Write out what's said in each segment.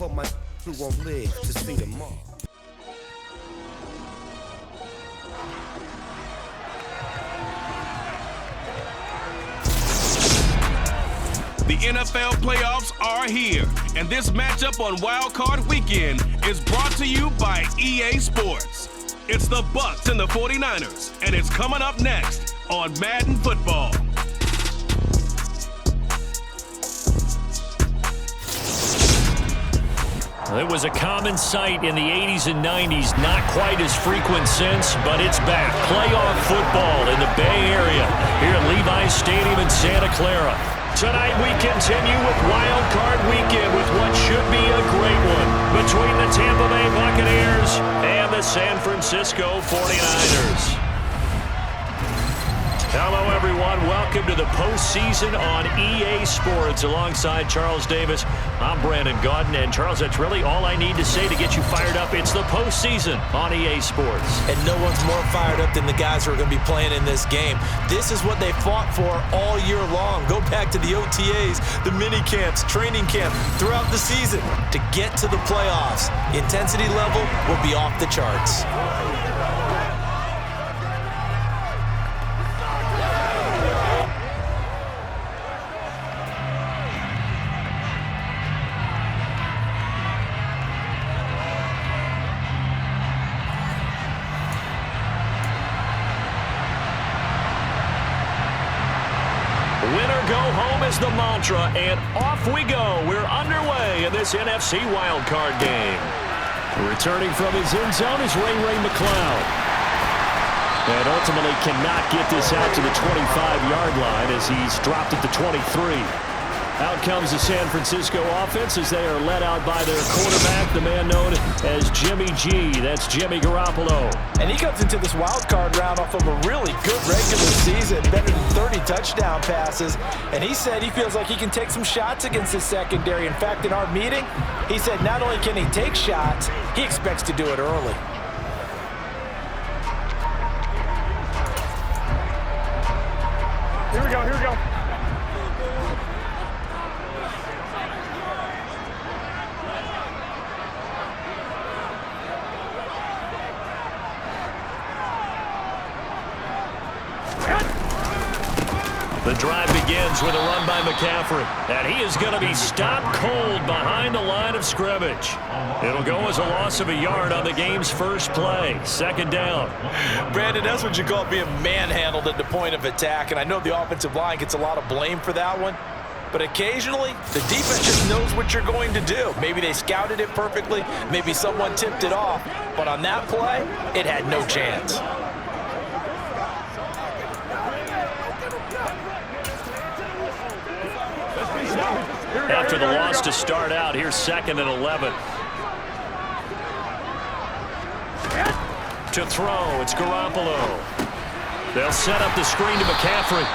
for my who won't live to see tomorrow. The NFL playoffs are here, and this matchup on Wildcard Weekend is brought to you by EA Sports. It's the Bucs and the 49ers, and it's coming up next on Madden Football. It was a common sight in the 80s and 90s, not quite as frequent since, but it's back. Playoff football in the Bay Area here at Levi's Stadium in Santa Clara. Tonight we continue with Wild Card Weekend with what should be a great one between the Tampa Bay Buccaneers and the San Francisco 49ers. Hello, everyone. Welcome to the postseason on EA Sports. Alongside Charles Davis, I'm Brandon Gaudin. And, Charles, that's really all I need to say to get you fired up. It's the postseason on EA Sports. And no one's more fired up than the guys who are going to be playing in this game. This is what they fought for all year long. Go back to the OTAs, the mini camps, training camp, throughout the season to get to the playoffs. The intensity level will be off the charts. Winner go home is the mantra, and off we go. We're underway in this NFC wildcard game. Returning from his end zone is Ray McLeod. And ultimately cannot get this out to the 25-yard line as he's dropped at the 23. Out comes the San Francisco offense as they are led out by their quarterback, the man known as Jimmy G. That's Jimmy Garoppolo. And he comes into this wild card round off of a really good regular season, better than 30 touchdown passes. And he said he feels like he can take some shots against his secondary. In fact, in our meeting, he said not only can he take shots, he expects to do it early. Here we go. The drive begins with a run by McCaffrey, and he is going to be stopped cold behind the line of scrimmage. It'll go as a loss of a yard on the game's first play. Second down. Brandon, that's what you call being manhandled at the point of attack, and I know the offensive line gets a lot of blame for that one. But occasionally, the defense just knows what you're going to do. Maybe they scouted it perfectly. Maybe someone tipped it off. But on that play, it had no chance. After the loss to start out, here's 2nd and 11. To throw, it's Garoppolo. They'll set up the screen to McCaffrey.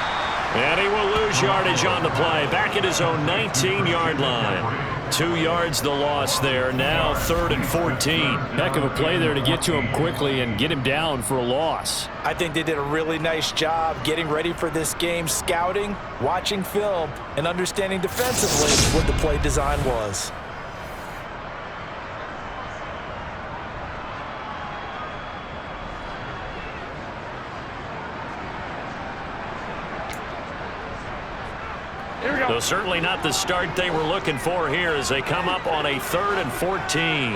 And he will lose yardage on the play. Back at his own 19-yard line. 2 yards the loss there. Now 3rd and 14. Heck of a play there to get to him quickly and get him down for a loss. I think they did a really nice job getting ready for this game, scouting, watching film, and understanding defensively what the play design was. Though certainly not the start they were looking for here as they come up on a 3rd and 14.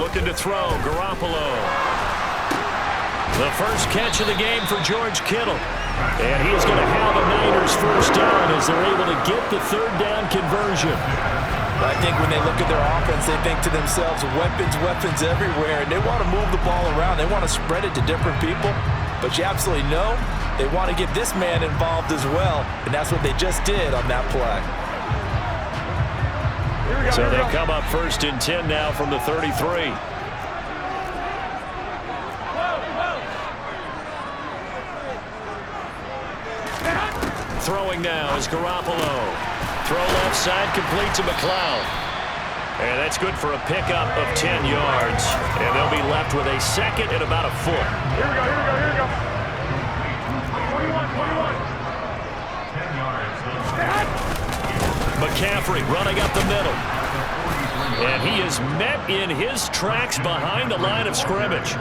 Looking to throw, Garoppolo. The first catch of the game for George Kittle. And he is going to have a Niners first down as they're able to get the 3rd down conversion. I think when they look at their offense, they think to themselves, weapons everywhere, and they want to move the ball around. They want to spread it to different people. But you absolutely know they want to get this man involved as well, and that's what they just did on that play. So they come up 1st and 10 now from the 33. Throwing now is Garoppolo. Throw left side, complete to McLeod. And that's good for a pickup of 10 yards. And they'll be left with a 2nd and about a foot. Here we go. 21. McCaffrey running up the middle. And he is met in his tracks behind the line of scrimmage.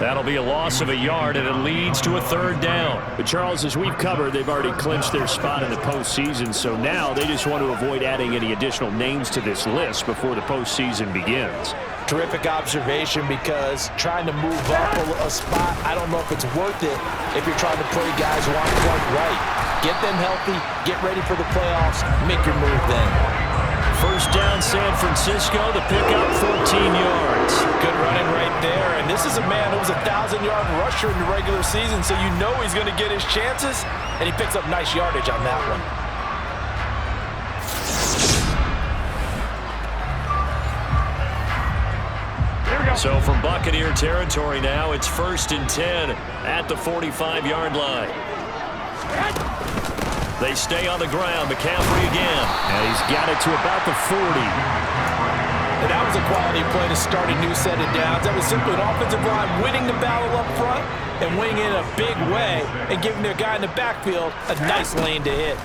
That'll be a loss of a yard, and it leads to a third down. But Charles, as we've covered, they've already clinched their spot in the postseason, so now they just want to avoid adding any additional names to this list before the postseason begins. Terrific observation, because trying to move up a spot, I don't know if it's worth it if you're trying to play guys who aren't quite right. Get them healthy, get ready for the playoffs, make your move then. First down, San Francisco, the pickup, 14 yards. Good running right there, and this is a man who was a 1,000-yard rusher in the regular season, so you know he's going to get his chances, and he picks up nice yardage on that one. So from Buccaneer territory now, it's 1st and 10 at the 45-yard line. They stay on the ground. McCaffrey again. And he's got it to about the 40. And that was a quality play to start a new set of downs. That was simply an offensive line winning the battle up front and winning it in a big way and giving their guy in the backfield a nice lane to hit.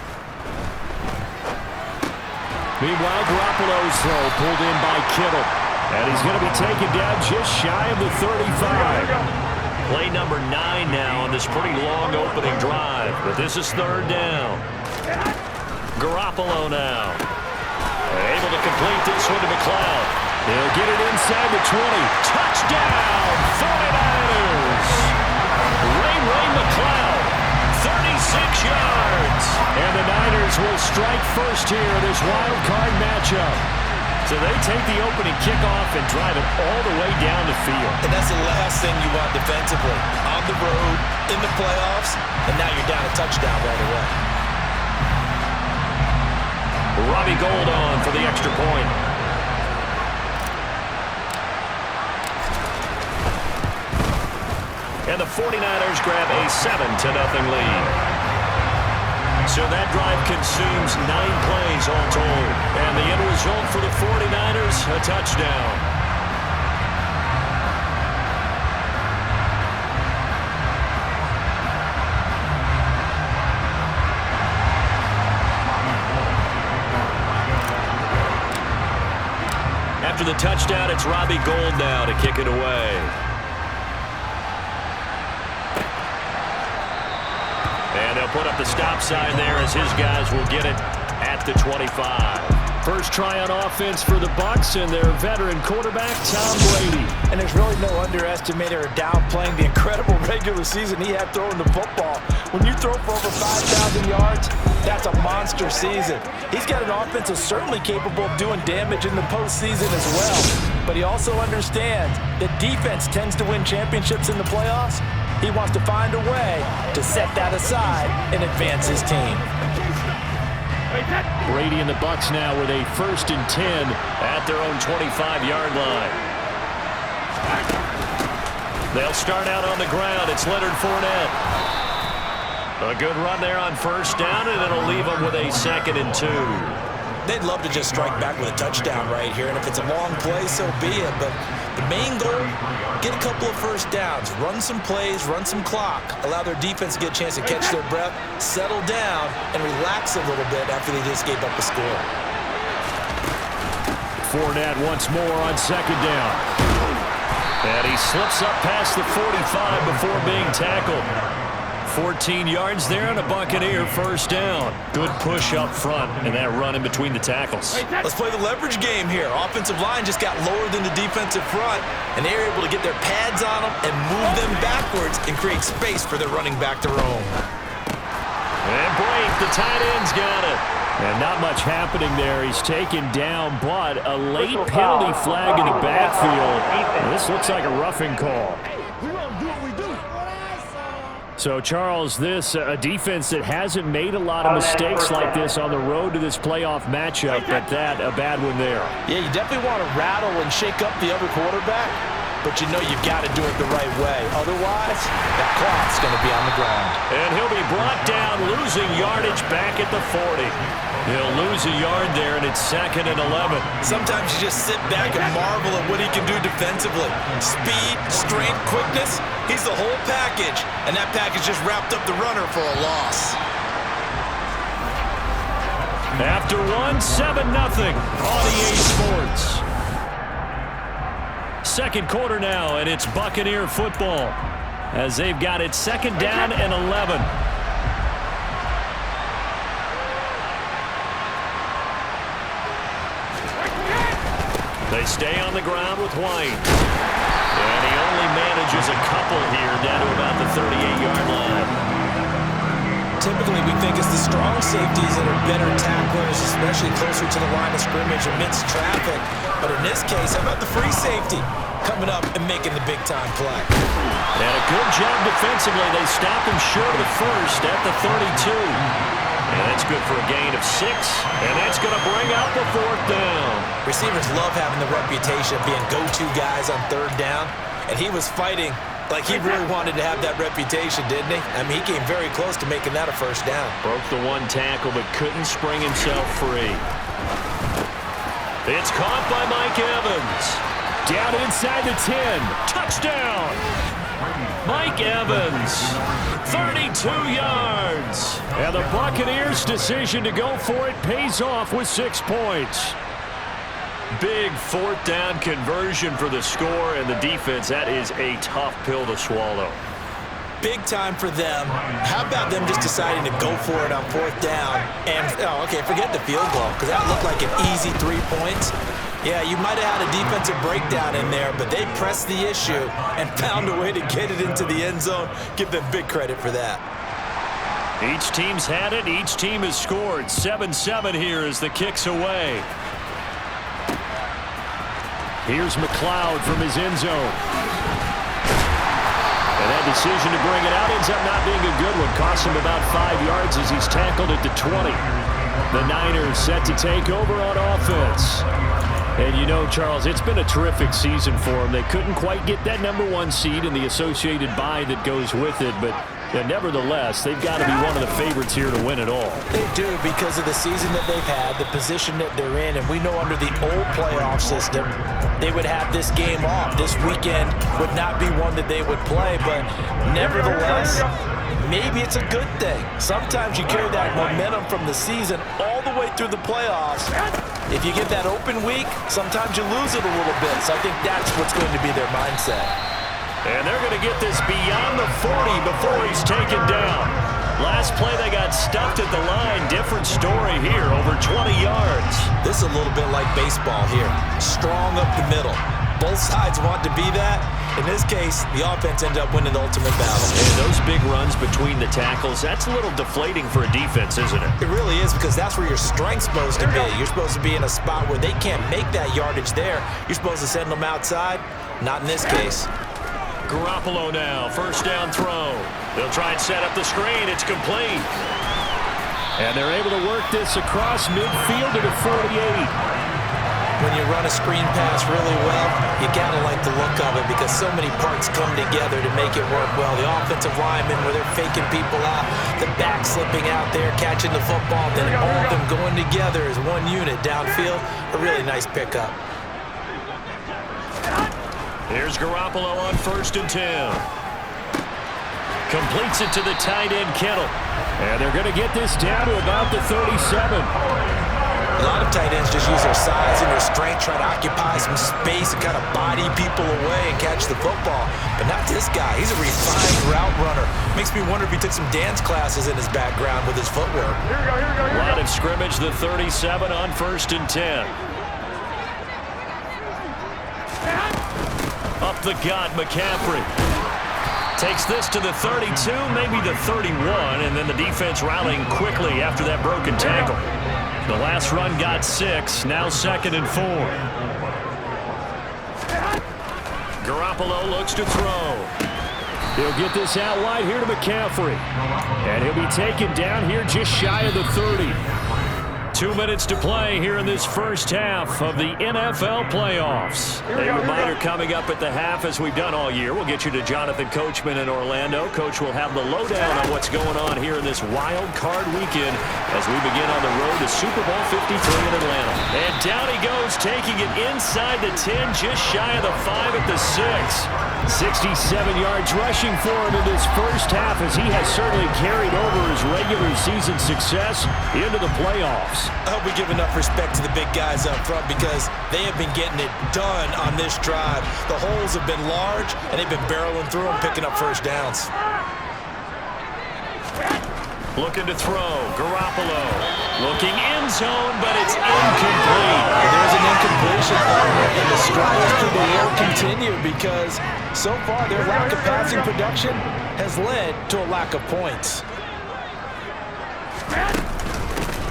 Meanwhile, Garoppolo's throw pulled in by Kittle. And he's going to be taken down just shy of the 35. Play number 9 now on this pretty long opening drive. But this is 3rd down. Garoppolo now. Able to complete this one to McLeod. He'll get it inside the 20. Touchdown, 49ers. Ray McLeod, 36 yards. And the Niners will strike first here in this wild card matchup. So they take the opening kickoff and drive it all the way down the field. And that's the last thing you want defensively. On the road, in the playoffs, and now you're down a touchdown right away. Robbie Gould on for the extra point. And the 49ers grab a 7-0 lead. So that drive consumes 9 plays all told. And the end result for the 49ers, a touchdown. After the touchdown, it's Robbie Gould now to kick it away. And they'll put up the stop sign there as his guys will get it at the 25. First try on offense for the Bucs and their veteran quarterback, Tom Brady. And there's really no underestimating or downplaying the incredible regular season he had throwing the football. When you throw for over 5,000 yards, that's a monster season. He's got an offense that's certainly capable of doing damage in the postseason as well. But he also understands that defense tends to win championships in the playoffs. He wants to find a way to set that aside and advance his team. Brady and the Bucs now with a 1st and 10 at their own 25-yard line. They'll start out on the ground. It's Leonard Fournette. A good run there on 1st down, and it'll leave them with a 2nd and 2. They'd love to just strike back with a touchdown right here, and if it's a long play, so be it. But the main goal, get a couple of 1st downs, run some plays, run some clock, allow their defense to get a chance to catch their breath, settle down, and relax a little bit after they just gave up a score. Fournette once more on 2nd down. And he slips up past the 45 before being tackled. 14 yards there and a Buccaneer 1st down. Good push up front and that run in between the tackles. Let's play the leverage game here. Offensive line just got lower than the defensive front, and they're able to get their pads on them and move them backwards and create space for their running back to roam. And Blake, the tight end's got it. And not much happening there. He's taken down, but a late penalty flag in the backfield. And this looks like a roughing call. So, Charles, this a defense that hasn't made a lot of mistakes like this on the road to this playoff matchup, but that a bad one there. Yeah, you definitely want to rattle and shake up the other quarterback, but you know you've got to do it the right way. Otherwise, that clock's going to be on the ground. And he'll be brought down, losing yardage back at the 40. He'll lose a yard there, and it's 2nd and 11. Sometimes you just sit back and marvel at what he can do defensively. Speed, strength, quickness, he's the whole package, and that package just wrapped up the runner for a loss. After one, 7-0 on EA Sports. second quarter now, and it's Buccaneer football as they've got it 2nd down and 11. They stay on the ground with White. And he only manages a couple here down to about the 38-yard line. Typically, we think it's the strong safeties that are better tacklers, especially closer to the line of scrimmage amidst traffic. But in this case, how about the free safety coming up and making the big-time play? And a good job defensively. They stop him short of the first at the 32. And that's good for a gain of 6. And that's going to bring up a 4th down. Receivers love having the reputation of being go-to guys on 3rd down. And he was fighting like he really wanted to have that reputation, didn't he? I mean, he came very close to making that a 1st down. Broke the 1 tackle, but couldn't spring himself free. It's caught by Mike Evans. Down inside the 10. Touchdown! Mike Evans, 32 yards. And the Buccaneers' decision to go for it pays off with 6 points. Big 4th down conversion for the score, and the defense, that is a tough pill to swallow. Big time for them. How about them just deciding to go for it on 4th down? And, forget the field goal, because that looked like an easy 3 points. Yeah, you might have had a defensive breakdown in there, but they pressed the issue and found a way to get it into the end zone. Give them big credit for that. Each team's had it. Each team has scored. 7-7 here as the kick's away. Here's McLeod from his end zone. And that decision to bring it out ends up not being a good one. Costs him about 5 yards as he's tackled at the 20. The Niners set to take over on offense. And you know, Charles, it's been a terrific season for them. They couldn't quite get that #1 seed and the associated bye that goes with it, but nevertheless, they've got to be one of the favorites here to win it all. They do, because of the season that they've had, the position that they're in, and we know under the old playoff system, they would have this game off. This weekend would not be one that they would play, but nevertheless, maybe it's a good thing. Sometimes you carry that momentum from the season all the way through the playoffs. If you get that open week, sometimes you lose it a little bit. So I think that's what's going to be their mindset. And they're going to get this beyond the 40 before he's taken down. Last play, they got stuffed at the line. Different story here, over 20 yards. This is a little bit like baseball here. Strong up the middle. Both sides want to be that. In this case, the offense ended up winning the ultimate battle. And those big runs between the tackles, that's a little deflating for a defense, isn't it? It really is, because that's where your strength's supposed to be. You're supposed to be in a spot where they can't make that yardage there. You're supposed to send them outside. Not in this case. Garoppolo now, 1st down throw. They'll try and set up the screen. It's complete. And they're able to work this across midfield to the 48. When you run a screen pass really well, you gotta like the look of it, because so many parts come together to make it work well. The offensive linemen, where they're faking people out, the back slipping out there, catching the football, then all of them going together as one unit downfield. A really nice pickup. Here's Garoppolo on 1st and 10. Completes it to the tight end, Kittle. And they're going to get this down to about the 37. A lot of tight ends just use their size and their strength, try to occupy some space and kind of body people away and catch the football. But not this guy. He's a refined route runner. Makes me wonder if he took some dance classes in his background with his footwork. Line of scrimmage, the 37 on 1st and 10. Up the gut, McCaffrey. Takes this to the 32, maybe the 31, and then the defense rallying quickly after that broken tackle. The last run got 6, now 2nd and 4. Garoppolo looks to throw. He'll get this out wide here to McCaffrey. And he'll be taken down here just shy of the 30. 2 minutes to play here in this first half of the NFL playoffs. A reminder coming up at the half, as we've done all year. We'll get you to Jonathan Coachman in Orlando. Coach will have the lowdown on what's going on here in this wild card weekend as we begin on the road to Super Bowl 53 in Atlanta. And down he goes, taking it inside the 10, just shy of the 5 at the 6. 67 yards rushing for him in this first half, as he has certainly carried over his regular season success into the playoffs. I hope we give enough respect to the big guys up front because they have been getting it done on this drive. The holes have been large, and they've been barreling through them, picking up first downs. Looking to throw. Garoppolo. Looking end zone, but it's incomplete. There's an incompletion, and the struggles to the will continue because so far their lack of passing production has led to a lack of points.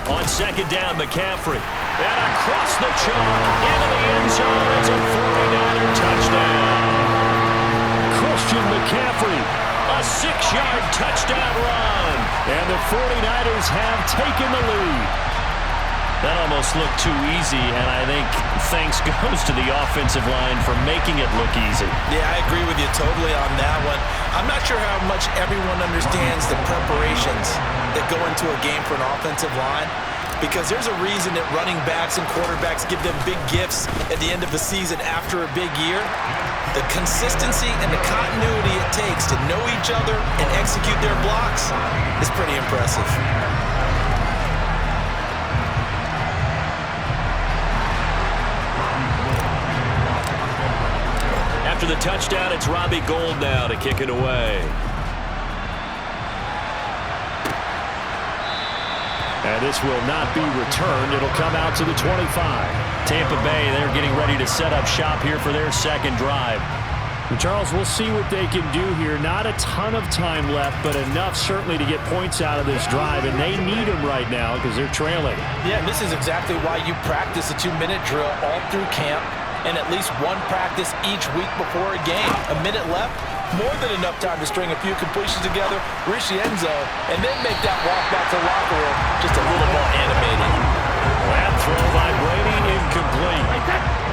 On second down, McCaffrey. And across the chalk into the end zone. It's a 49er touchdown. Christian McCaffrey, a 6-yard touchdown run. And the 49ers have taken the lead. That almost looked too easy, and I think thanks goes to the offensive line for making it look easy. Yeah, I agree with you totally on that one. I'm not sure how much everyone understands the preparations that go into a game for an offensive line, because there's a reason that running backs and quarterbacks give them big gifts at the end of the season after a big year. The consistency and the continuity it takes to know each other and execute their blocks is pretty impressive. After the touchdown, it's Robbie Gould now to kick it away. And this will not be returned. It'll come out to the 25. Tampa Bay, they're getting ready to set up shop here for their second drive. And Charles, we'll see what they can do here. Not a ton of time left, but enough certainly to get points out of this drive, and they need them right now because they're trailing. Yeah, and this is exactly why you practice a 2-minute drill all through camp and at least one practice each week before a game. A minute left, more than enough time to string a few completions together, reach the end zone, and then make that walk back to the locker room just a little more animated. That throw by Brady incomplete.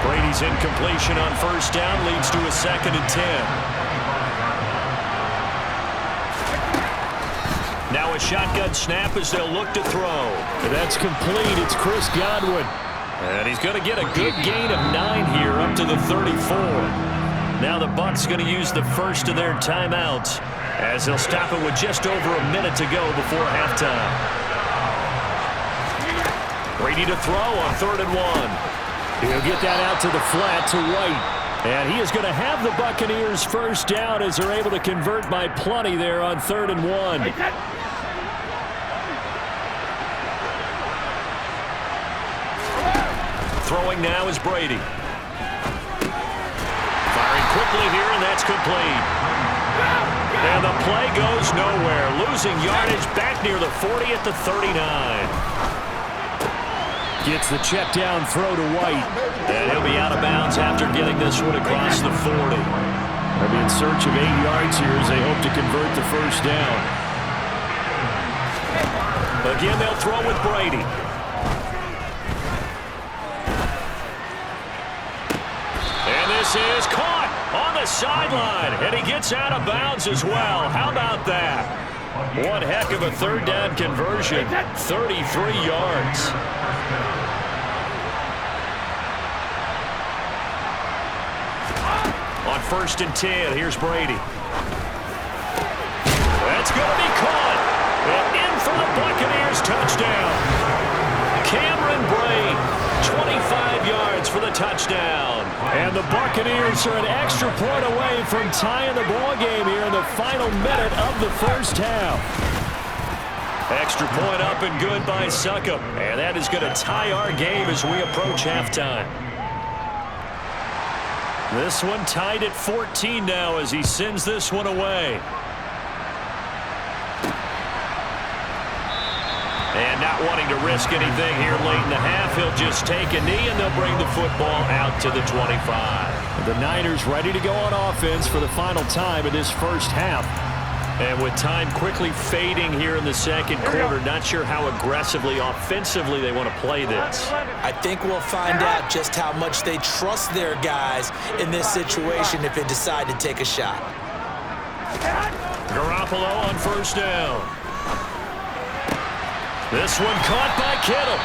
Brady's incompletion on first down leads to a 2nd and 10. Now a shotgun snap as they'll look to throw. That's complete. It's Chris Godwin. And he's going to get a good gain of 9 here up to the 34. Now the Bucs going to use the first of their timeouts as they'll stop it with just over a minute to go before halftime. Brady to throw on 3rd and 1. He'll get that out to the flat to White. And he is going to have the Buccaneers first down as they're able to convert by plenty there on 3rd and 1. Throwing now is Brady. Firing quickly here, and that's complete. And the play goes nowhere. Losing yardage back near the 40 at the 39. Gets the check down throw to White. And he'll be out of bounds after getting this one across the 40. They'll be in search of 8 yards here as they hope to convert the first down. Again, they'll throw with Brady. And this is caught on the sideline. And he gets out of bounds as well. How about that? One heck of a 3rd down conversion. 33 yards. On 1st and 10, here's Brady. That's going to be caught. And in for the Buccaneers touchdown. Cameron Brate, 25 yards for the touchdown. And the Buccaneers are an extra point away from tying the ball game here in the final minute of the first half. Extra point up and good by Succop. And that is going to tie our game as we approach halftime. This one tied at 14 now as he sends this one away. And not wanting to risk anything here late in the half, he'll just take a knee and they'll bring the football out to the 25. The Niners ready to go on offense for the final time in this first half. And with time quickly fading here in the second quarter, not sure how aggressively, offensively they want to play this. I think we'll find out just how much they trust their guys in this situation if they decide to take a shot. Garoppolo on first down. This one caught by Kittle.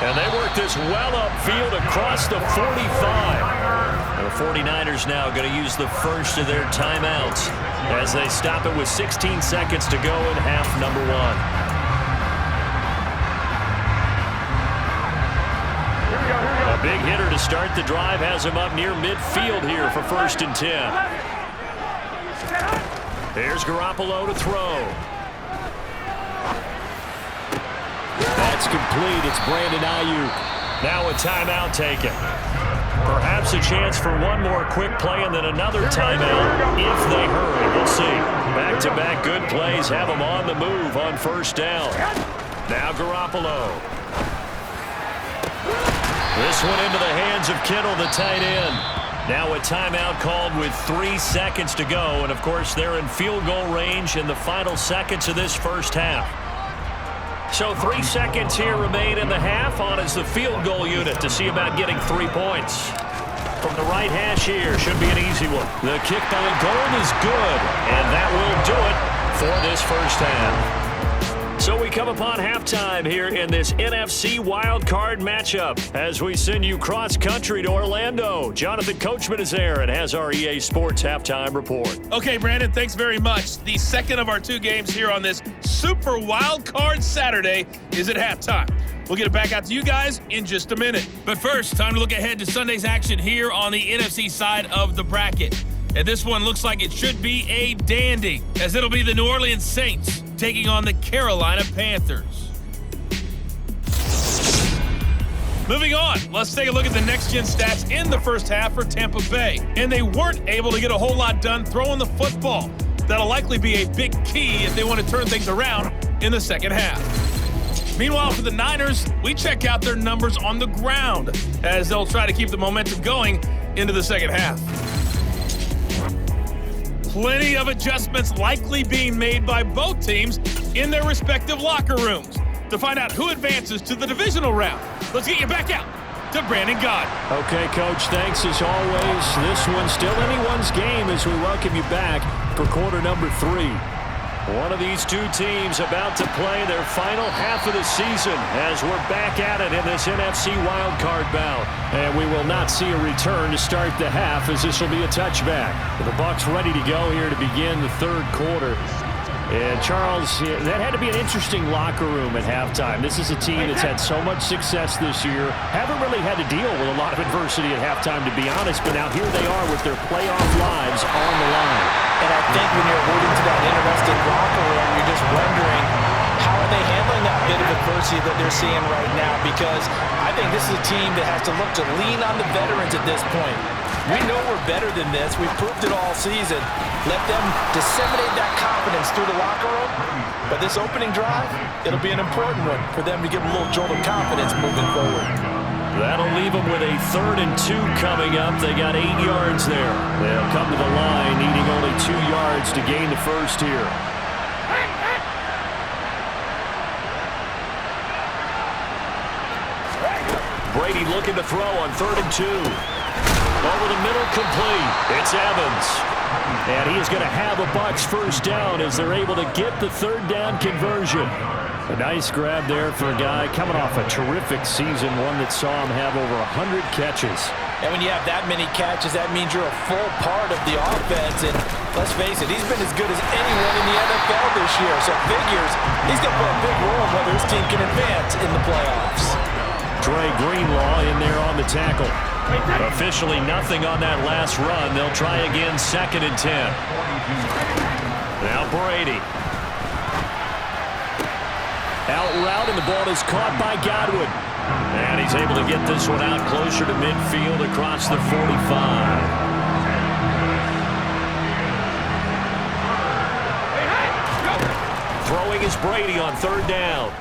And they work this well upfield across the 45. And the 49ers now going to use the first of their timeouts as they stop it with 16 seconds to go in half number 1. A big hitter to start the drive has him up near midfield here for 1st and 10. Here's Garoppolo to throw. That's complete. It's Brandon Ayuk. Now a timeout taken. Perhaps a chance for one more quick play and then another timeout if they hurry. We'll see. Back-to-back good plays have them on the move on 1st down. Now Garoppolo. This one into the hands of Kittle, the tight end. Now a timeout called with 3 seconds to go. And, of course, they're in field goal range in the final seconds of this first half. So 3 seconds here remain in the half on as the field goal unit to see about getting 3 points. From the right hash here, should be an easy one. The kick by Gold is good, and that will do it for this first half. So we come upon halftime here in this NFC Wildcard matchup as we send you cross-country to Orlando. Jonathan Coachman is there and has our EA Sports halftime report. Okay, Brandon, thanks very much. The second of our 2 games here on this Super Wildcard Saturday is at halftime. We'll get it back out to you guys in just a minute. But first, time to look ahead to Sunday's action here on the NFC side of the bracket. And this one looks like it should be a dandy, as it'll be the New Orleans Saints taking on the Carolina Panthers. Moving on, let's take a look at the next-gen stats in the first half for Tampa Bay. And they weren't able to get a whole lot done throwing the football. That'll likely be a big key if they want to turn things around in the second half. Meanwhile, for the Niners, we check out their numbers on the ground as they'll try to keep the momentum going into the second half. Plenty of adjustments likely being made by both teams in their respective locker rooms. To find out who advances to the divisional round, let's get you back out to Brandon God. Okay, Coach, thanks as always. This one's still anyone's game as we welcome you back for quarter number 3. One of these 2 teams about to play their final half of the season as we're back at it in this NFC wildcard bout. And we will not see a return to start the half as this will be a touchback. The Bucs ready to go here to begin the 3rd quarter. And Charles, that had to be an interesting locker room at halftime. This is a team that's had so much success this year. Haven't really had to deal with a lot of adversity at halftime, to be honest. But now here they are with their playoff lives on the line. And I think when you're alluding to that interesting locker room, you're just wondering, how are they handling that bit of adversity that they're seeing right now? Because I think this is a team that has to look to lean on the veterans at this point. We know we're better than this. We've proved it all season. Let them disseminate that confidence through the locker room. But this opening drive, it'll be an important one for them to give them a little jolt of confidence moving forward. That'll leave them with a 3rd and 2 coming up. They got 8 yards there. They'll come to the line needing only 2 yards to gain the first here. Brady looking to throw on 3rd and 2. Over the middle, complete. It's Evans. And he is going to have a Bucs first down as they're able to get the 3rd down conversion. A nice grab there for a guy coming off a terrific season, one that saw him have over 100 catches. And when you have that many catches, that means you're a full part of the offense. And let's face it, he's been as good as anyone in the NFL this year. So figures he's going to play a big role in whether his team can advance in the playoffs. Trey Greenlaw in there on the tackle. Officially nothing on that last run. They'll try again 2nd and 10. Now Brady. Out route, and the ball is caught by Godwin. And he's able to get this one out closer to midfield across the 45. Throwing is Brady on 3rd down.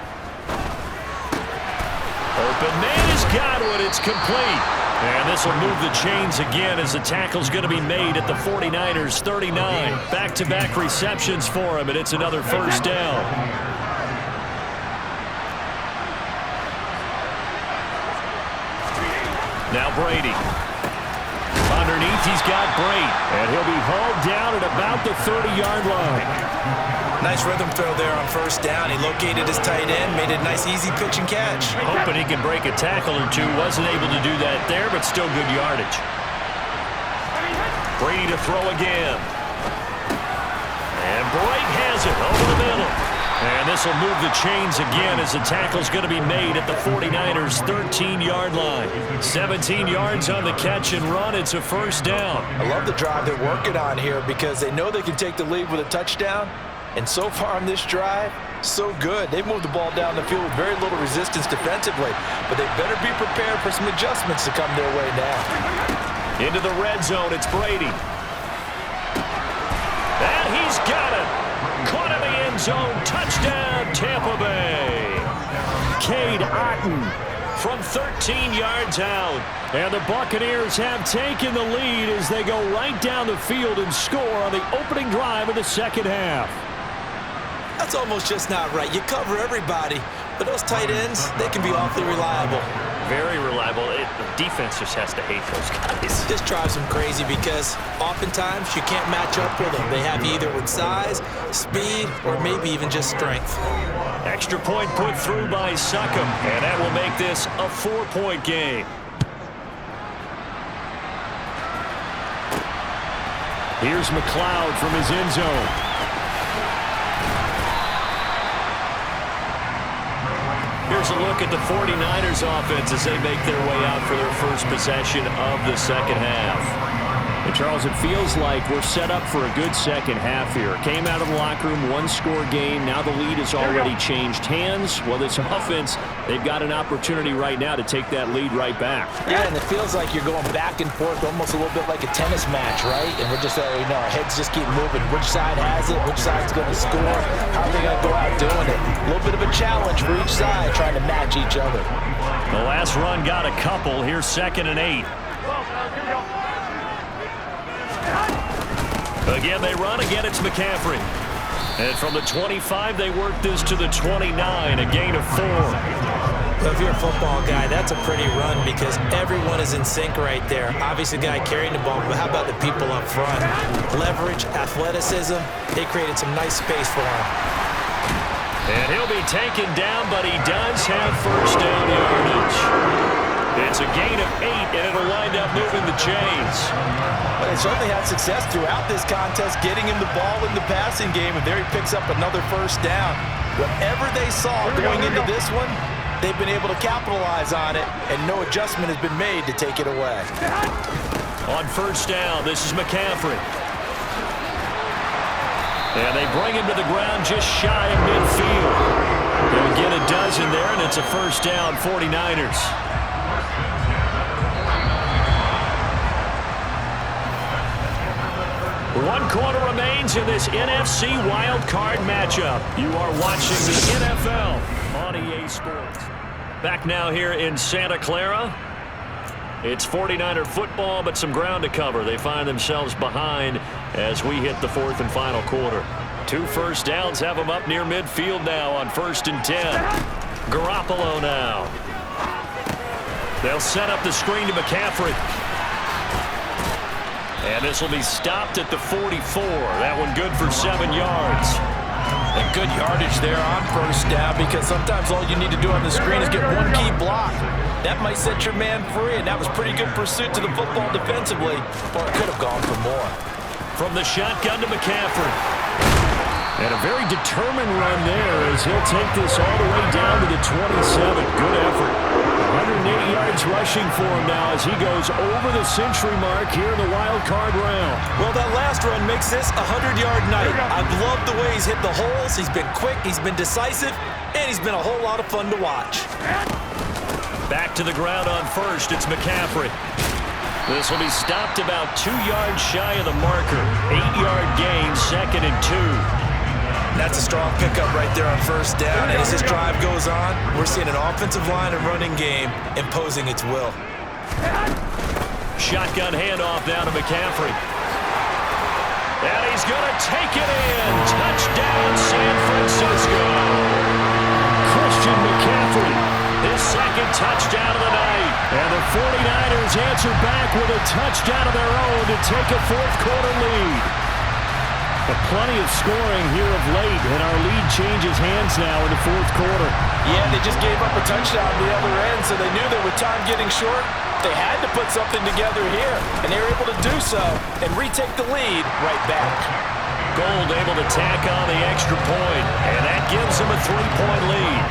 Open man is Godwin. It's complete. And this will move the chains again as the tackle's going to be made at the 49ers 39. Back-to-back receptions for him, and it's another first down. Now Brady. Underneath, he's got Brate. And he'll be hauled down at about the 30-yard line. Nice rhythm throw there on 1st down. He located his tight end, made a nice easy pitch and catch. Hoping he can break a tackle or two. Wasn't able to do that there, but still good yardage. Brady to throw again. And Brate has it over the middle. And this will move the chains again as the tackle's going to be made at the 49ers' 13-yard line. 17 yards on the catch and run. It's a first down. I love the drive they're working on here because they know they can take the lead with a touchdown. And so far on this drive, so good. They've moved the ball down the field with very little resistance defensively. But they better be prepared for some adjustments to come their way now. Into the red zone, it's Brady. And he's got it. Caught in the end zone. Touchdown, Tampa Bay. Cade Otton from 13 yards out. And the Buccaneers have taken the lead as they go right down the field and score on the opening drive of the second half. That's almost just not right. You cover everybody, but those tight ends, they can be awfully reliable. Very reliable. The defense just has to hate those guys. This drives them crazy because oftentimes you can't match up with them. They have you either with size, speed, or maybe even just strength. Extra point put through by Succum, and that will make this a 4-point game. Here's McLeod from his end zone. Here's a look at the 49ers offense as they make their way out for their first possession of the second half. And Charles, it feels like we're set up for a good second half here. Came out of the locker room, one-score game. Now the lead has already changed hands. Well, this offense, they've got an opportunity right now to take that lead right back. Yeah, and it feels like you're going back and forth almost a little bit like a tennis match, right? And we're just, our heads just keep moving. Which side has it? Which side's going to score? How are they going to go out doing it? A little bit of a challenge for each side trying to match each other. The last run got a couple. Here's 2nd and 8. Again, they run. Again, it's McCaffrey. And from the 25, they work this to the 29, a gain of 4. Well, if you're a football guy, that's a pretty run because everyone is in sync right there. Obviously, the guy carrying the ball, but how about the people up front? Leverage, athleticism, they created some nice space for him. And he'll be taken down, but he does have first down yardage. It's a gain of 8, and it'll wind up moving the chains. But they certainly had success throughout this contest, getting him the ball in the passing game, and there he picks up another first down. Whatever they saw going into this one, they've been able to capitalize on it, and no adjustment has been made to take it away. On first down, this is McCaffrey. And they bring him to the ground just shy of midfield. They'll get a dozen there, and it's a first down, 49ers. One quarter remains in this NFC Wildcard matchup. You are watching the NFL on EA Sports. Back now here in Santa Clara. It's 49er football, but some ground to cover. They find themselves behind as we hit the 4th and final quarter. 2 first downs have them up near midfield now on 1st and 10. Garoppolo now. They'll set up the screen to McCaffrey. And this will be stopped at the 44. That one good for 7 yards. And good yardage there on first down because sometimes all you need to do on the screen is get one key block. That might set your man free, and that was pretty good pursuit to the football defensively, or it could have gone for more. From the shotgun to McCaffrey. And a very determined run there as he'll take this all the way down to the 27. Good effort. 108 yards rushing for him now as he goes over the century mark here in the wild card round. Well, that last run makes this a 100-yard night. I've loved the way he's hit the holes. He's been quick, he's been decisive, and he's been a whole lot of fun to watch. Back to the ground on first, it's McCaffrey. This will be stopped about 2 yards shy of the marker. 8-yard gain, 2nd and 2. That's a strong pickup right there on first down. And as this drive goes on, we're seeing an offensive line and running game imposing its will. Shotgun handoff down to McCaffrey. And he's going to take it in. Touchdown, San Francisco. Christian McCaffrey, his 2nd touchdown of the night. And the 49ers answer back with a touchdown of their own to take a 4th quarter lead. But plenty of scoring here of late, and our lead changes hands now in the 4th quarter. Yeah, they just gave up a touchdown on the other end, so they knew that with time getting short, they had to put something together here, and they were able to do so and retake the lead right back. Gold able to tack on the extra point, and that gives them a 3-point lead.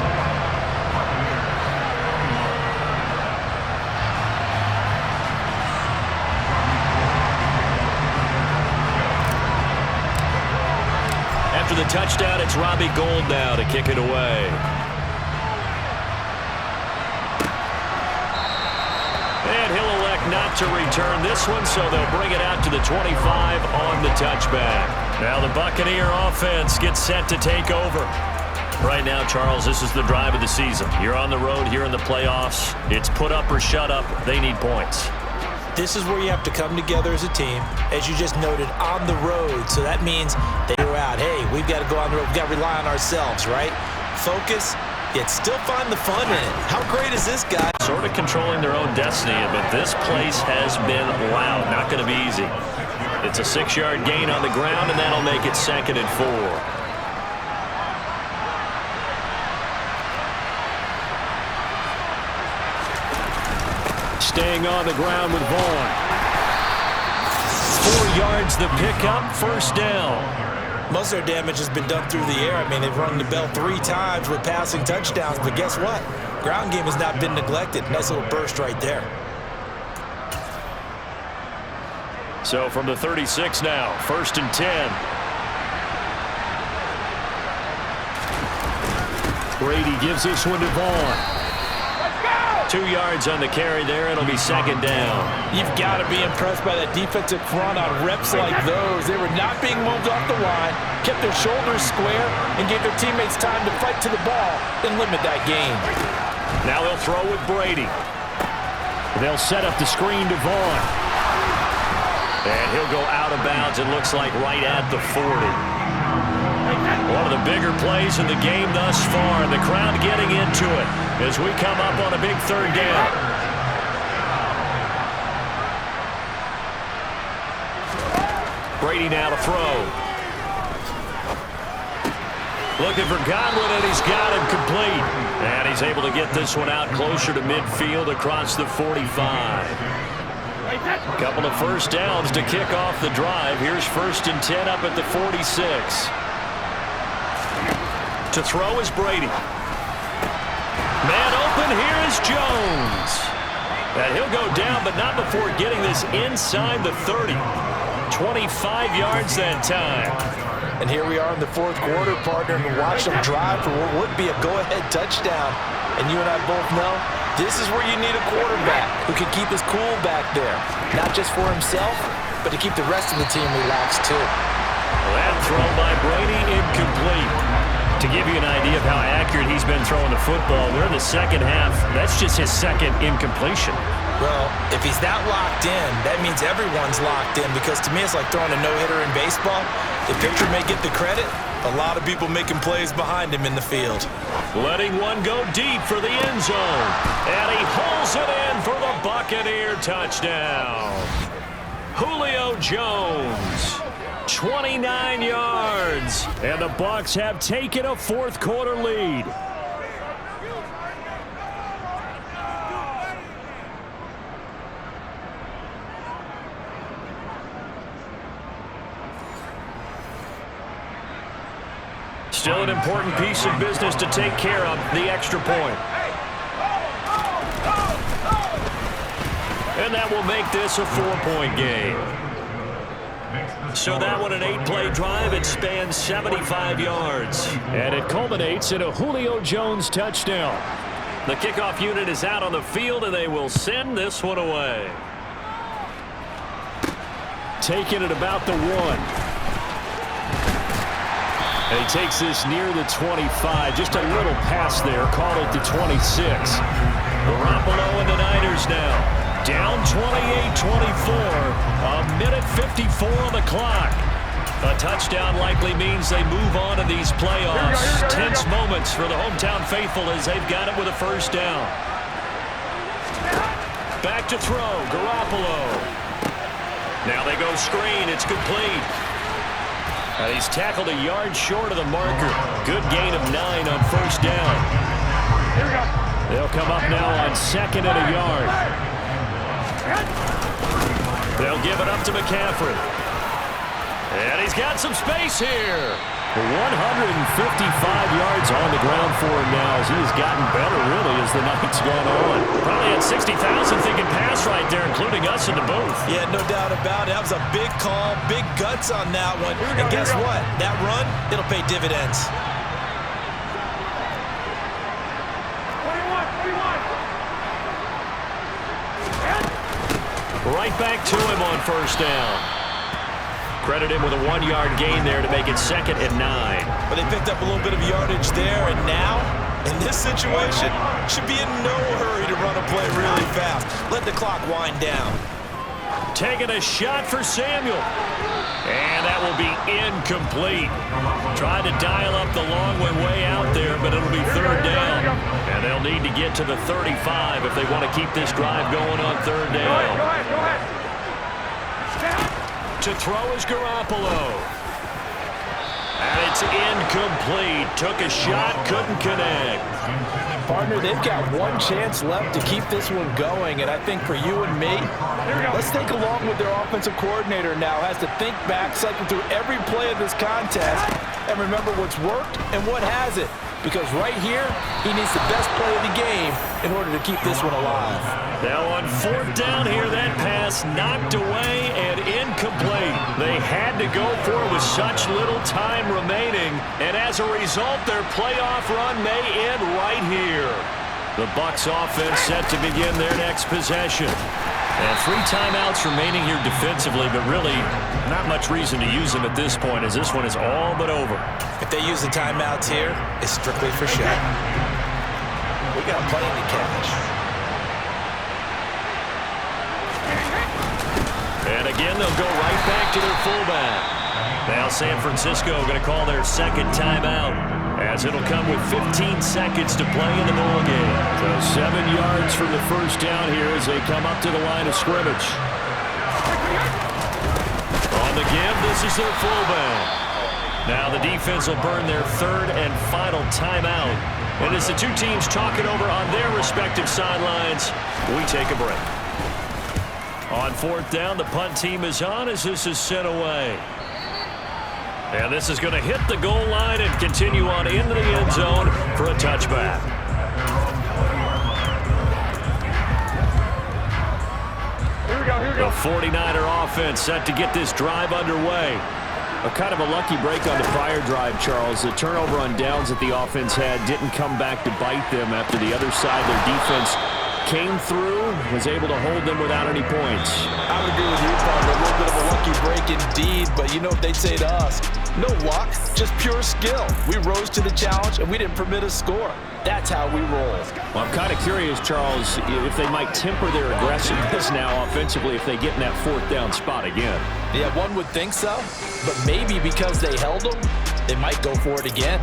After the touchdown, it's Robbie Gould now to kick it away. And he'll elect not to return this one, so they'll bring it out to the 25 on the touchback. Now the Buccaneer offense gets set to take over. Right now, Charles, this is the drive of the season. You're on the road here in the playoffs. It's put up or shut up. They need points. This is where you have to come together as a team, as you just noted, on the road. So that means they go out, hey, we've got to go on the road. We've got to rely on ourselves, right? Focus, yet still find the fun in it. How great is this guy? Sort of controlling their own destiny, but this place has been loud. Not going to be easy. It's a 6-yard gain on the ground, and that'll make it 2nd and 4. Staying on the ground with Vaughn. 4 yards the pickup, 1st down. Most of their damage has been done through the air. I mean, they've rung the bell 3 times with passing touchdowns, but guess what? Ground game has not been neglected. Nice little burst right there. So from the 36 now, 1st and 10. Brady gives this one to Vaughn. 2 yards on the carry there. It'll be 2nd down. You've got to be impressed by that defensive front on reps like those. They were not being moved off the line, kept their shoulders square, and gave their teammates time to fight to the ball and limit that gain. Now they'll throw with Brady. They'll set up the screen to Vaughn. And he'll go out of bounds, it looks like right at the 40. One of the bigger plays in the game thus far, and the crowd getting into it as we come up on a big 3rd down. Brady now to throw. Looking for Godwin, and he's got him complete. And he's able to get this one out closer to midfield across the 45. A couple of 1st downs to kick off the drive. Here's 1st and 10 up at the 46. To throw is Brady. Man open, here is Jones. And he'll go down, but not before getting this inside the 30. 25 yards that time. And here we are in the 4th quarter, partner, and watch them drive for what would be a go-ahead touchdown. And you and I both know this is where you need a quarterback who can keep his cool back there. Not just for himself, but to keep the rest of the team relaxed too. That throw by Brady incomplete. To give you an idea of how accurate he's been throwing the football, we're in the 2nd half. That's just his 2nd incompletion. Well, if he's that locked in, that means everyone's locked in, because to me it's like throwing a no-hitter in baseball. The pitcher may get the credit, a lot of people making plays behind him in the field. Letting one go deep for the end zone. And he pulls it in for the Buccaneer touchdown. Julio Jones. 29 yards, and the Bucs have taken a 4th quarter lead. Still an important piece of business to take care of, the extra point. And that will make this a 4-point game. So that one, an 8-play drive. It spans 75 yards. And it culminates in a Julio Jones touchdown. The kickoff unit is out on the field, and they will send this one away. Taking it about the 1. And he takes this near the 25. Just a little pass there. Caught at the 26. Garoppolo and the Niners now. Down 28-24, a minute 54 on the clock. A touchdown likely means they move on in these playoffs. Tense moments for the hometown faithful as they've got it with a 1st down. Back to throw, Garoppolo. Now they go screen, it's complete. And he's tackled a yard short of the marker. Good gain of 9 on 1st down. They'll come up now on 2nd and a yard. They'll give it up to McCaffrey. And he's got some space here. 155 yards on the ground for him now as he has gotten better, really, as the night's gone on. Probably had 60,000 thinking pass right there, including us in the booth. Yeah, no doubt about it. That was a big call, big guts on that one. And guess what? That run, it'll pay dividends. Right back to him on first down. Credit him with a 1-yard gain there to make it 2nd and 9. But they picked up a little bit of yardage there, and now, in this situation, should be in no hurry to run a play really fast. Let the clock wind down. Taking a shot for Samuel. And that will be incomplete. Tried to dial up the long one way out there, but it'll be 3rd down. And they'll need to get to the 35 if they want to keep this drive going on 3rd down. Go ahead. To throw is Garoppolo. And it's incomplete. Took a shot, couldn't connect. Partner, they've got one chance left to keep this one going, and I think for you and me, let's think along with their offensive coordinator now. Has to think back, cycle through every play of this contest, and remember what's worked and what hasn't. Because right here, he needs the best play of the game in order to keep this one alive. Now on 4th down here, that pass knocked away and incomplete. They had to go for it with such little time remaining, and as a result, their playoff run may end right here. The Bucs offense set to begin their next possession. And 3 timeouts remaining here defensively, but really not much reason to use them at this point as this one is all but over. If they use the timeouts here, it's strictly for show. We got plenty to catch. And again, they'll go right back to their fullback. Now San Francisco going to call their 2nd timeout, as it'll come with 15 seconds to play in the ball game. So 7 yards from the first down here as they come up to the line of scrimmage. On the give, this is their fullback. Now the defense will burn their 3rd and final timeout. And as the two teams talk it over on their respective sidelines, we take a break. On 4th down, the punt team is on as this is sent away. And this is going to hit the goal line and continue on into the end zone for a touchback. Here we go. The 49er offense set to get this drive underway. A kind of a lucky break on the prior drive, Charles. The turnover on downs that the offense had didn't come back to bite them after the other side. Their defense came through, was able to hold them without any points. I would agree with you, partner. A little bit of a lucky break indeed, but you know what they'd say to us. No luck, just pure skill. We rose to the challenge, and we didn't permit a score. That's how we roll. Well, I'm kind of curious, Charles, if they might temper their aggressiveness now offensively if they get in that 4th down spot again. Yeah, one would think so, but maybe because they held them, they might go for it again.